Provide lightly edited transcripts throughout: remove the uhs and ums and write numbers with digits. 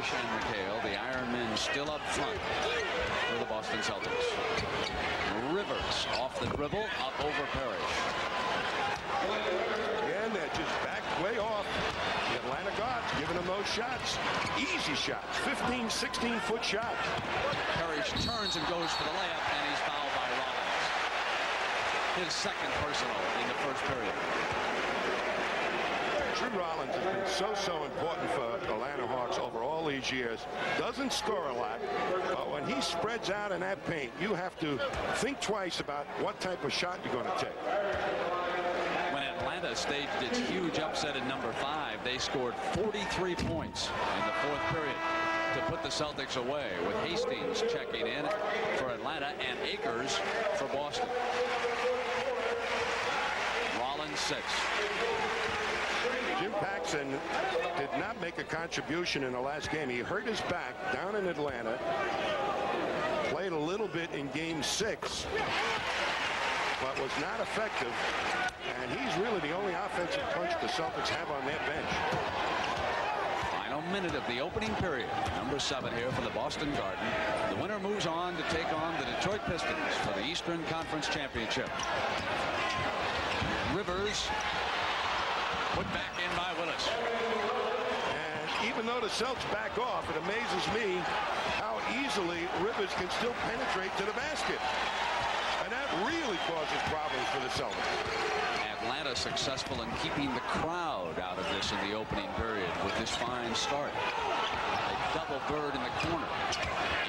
Parrish and McHale, the Ironmen, still up front for the Boston Celtics. Rivers off the dribble, up over Parrish. Again, they're just back way off. The Atlanta guards giving them those shots. Easy shots. 15, 16-foot shots. Parrish turns and goes for the layup, and he's fouled by Rollins. His second personal in the first period. Drew Rollins has been so important for the Atlanta Hawks over all these years. Doesn't score a lot, but when he spreads out in that paint, you have to think twice about what type of shot you're going to take. When Atlanta staged its huge upset at number 5, they scored 43 points in the fourth period to put the Celtics away, with Hastings checking in for Atlanta and Akers for Boston. Rollins 6. Jim Paxson did not make a contribution in the last game. He hurt his back down in Atlanta. Played a little bit in game 6, but was not effective. And he's really the only offensive punch the Celtics have on their bench. Final minute of the opening period. Number 7 here for the Boston Garden. The winner moves on to take on the Detroit Pistons for the Eastern Conference Championship. Rivers put back in by Willis. And even though the Celtics back off, it amazes me how easily Rivers can still penetrate to the basket. And that really causes problems for the Celtics. Atlanta successful in keeping the crowd out of this in the opening period with this fine start. A double Bird in the corner.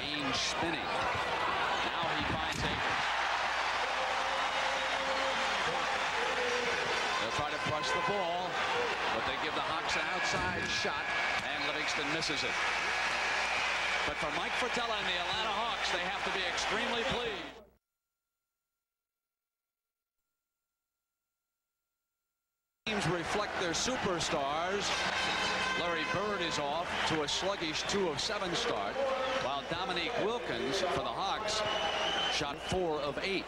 Ainge spinning. Now he finds Akers. They'll try to press the ball, but they give the Hawks an outside shot, and Livingston misses it. But for Mike Fratello and the Atlanta Hawks, they have to be extremely pleased. Teams reflect their superstars. Larry Bird is off to a sluggish 2 of 7 start, while Dominique Wilkins for the Hawks shot 4 of 8.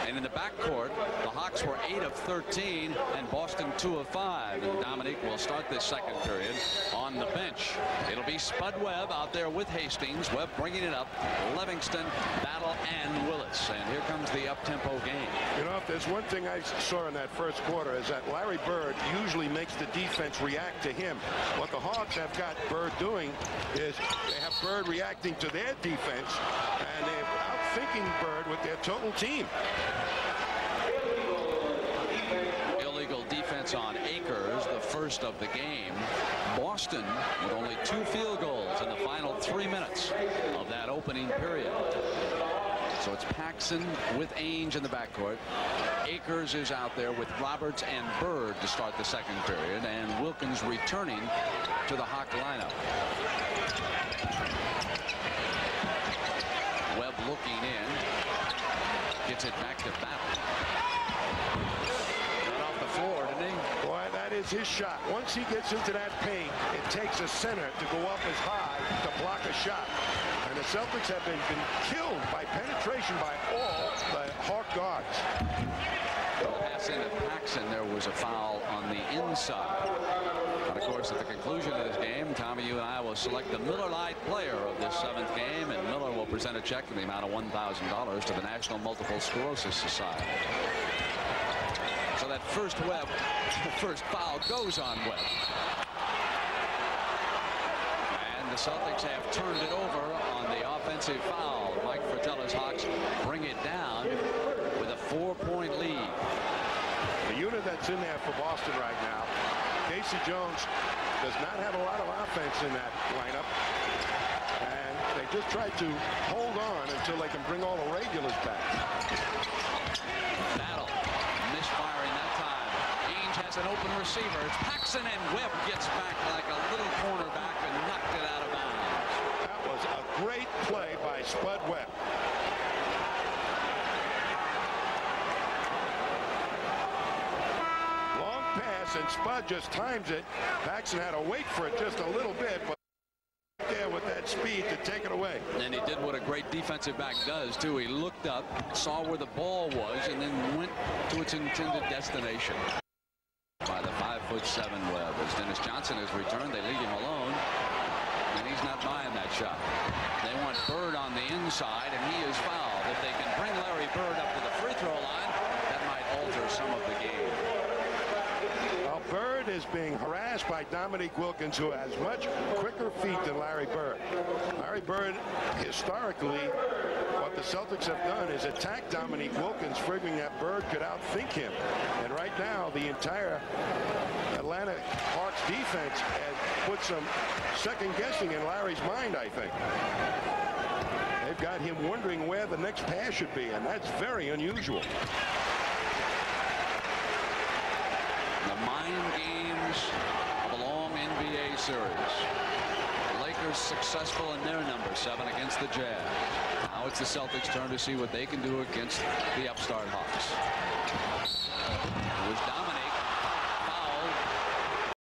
And in the backcourt, the Hawks were 8 of 13 and Boston 2 of 5. And Dominique will start this second period on the bench. It'll be Spud Webb out there with Hastings. Webb bringing it up. Livingston, Battle, and Willis. And here comes the up-tempo game. You know, if there's one thing I saw in that first quarter is that Larry Bird usually makes the defense react to him. What the Hawks have got Bird doing is they have Bird reacting to their defense, and they're outthinking Bird with their total team. Illegal defense on Akers, the first of the game. Boston with only 2 field goals in the final 3 minutes of that opening period. So it's Paxson with Ainge in the backcourt. Akers is out there with Roberts and Bird to start the second period, and Wilkins returning to the Hawk lineup. Webb looking in, gets it back to Battle. Got off the floor, didn't he? Boy, that is his shot. Once he gets into that paint, it takes a center to go up as high to block a shot. And the Celtics have been killed by penetration by all the Hawk guards. Pass into Paxson, there was a foul on the inside. And of course, at the conclusion of this game, Tommy, you and I will select the Miller Lite player of this 7th game, and Miller will present a check in the amount of $1,000 to the National Multiple Sclerosis Society. So that first foul goes on Webb. And the Celtics have turned it over on the offensive foul. Mike Fratello's Hawks bring it down with a 4-point lead. The unit that's in there for Boston right now, Casey Jones does not have a lot of offense in that lineup. And they just try to hold on until they can bring all the regulars back. Battle. Misfiring that time. Ainge has an open receiver. It's Paxson, and Webb gets back like a little cornerback and knocked it out of bounds. That was a great play by Spud Webb. Long pass, and Spud just times it. Paxson had to wait for it just a little bit, but there with that speed to take it away. And he did what a great defensive back does, too. He looked up, saw where the ball was, and then went to its intended destination. By the 5'7" Webb. As Dennis Johnson has returned, they leave him alone, and he's not Bird on the inside, and he is fouled. If they can bring Larry Bird up to the free throw line, that might alter some of the game. Well, Bird is being harassed by Dominique Wilkins, who has much quicker feet than Larry Bird. Larry Bird, historically, what the Celtics have done is attack Dominique Wilkins, figuring that Bird could outthink him. And right now, the entire Atlanta Hawks defense has put some second guessing in Larry's mind, I think. They've got him wondering where the next pass should be, and that's very unusual. The mind games of a long NBA series. The Lakers successful in their number 7 against the Jazz. Now it's the Celtics' turn to see what they can do against the upstart Hawks.